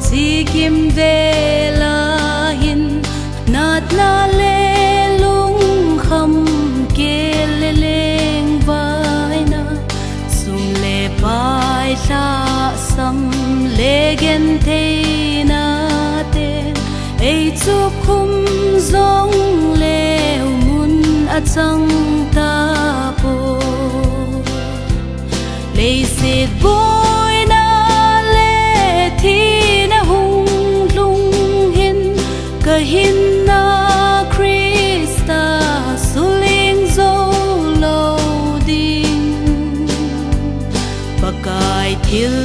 chi kim ve la hin nat na le lung kham ke le leng vai na sum le pai la sam le gen te na te ei chu khum zong le mun a chang ta po le se boy na le thi na hung lung hin ka hin na Krista suling zo lo ding pakai thil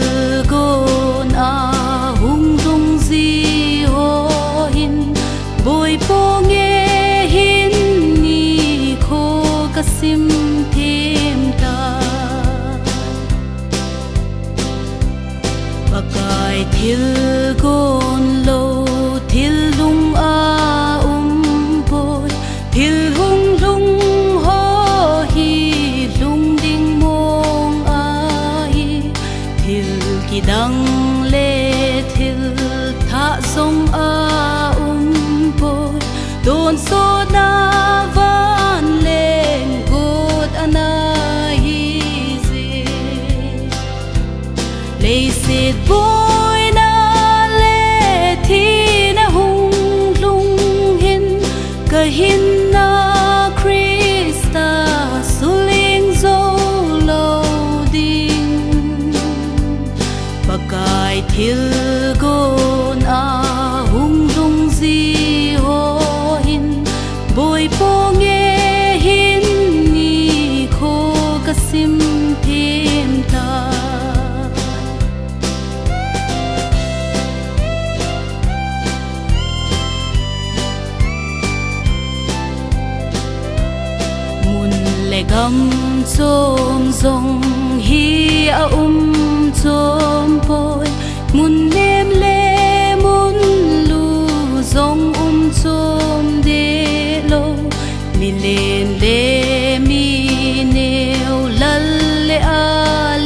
gon a hung lung zi ho hin boy po nge hin ni kho ka sim thêm ta pakai thil gon lo thil lung a boy thil hung lung ho hi lung ding mong a hi thil ki dang le thil tha song a boy don so na van lên god ana hi zi le sit boy na le thi na hung lung hin ka hin na Krista suling zo lo ding pakai thil gon a hung lung zi ho hin boy po nge hin ni kho ka sim thêm ta pakai thil gon lo thil lung a boy thil hung lung ho hi lung ding mong a hi thil ki dang le thil tha song a boy don so na van lên god ana hi zi le sit boy na le thi na hung lung hin ka hin na Krista suling zo lo ding pakai thil gon a hung lung zi ho hin boy po nge hin ni kho ka sim thêm ta mun le gam chom zong hi a chom boy mun nem le mun lu zong chom de lo mi len le mi neo lal le a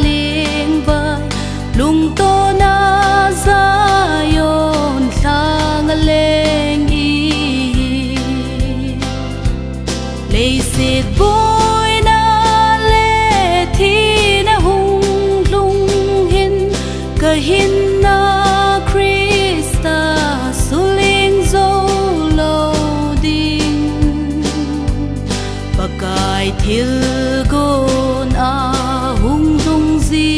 ling vai lung to na za yon thang leng i le sit boy na le thi na hung lung hin ka hin na Krista suling zo lo ding pakai thil gon a hung lung zi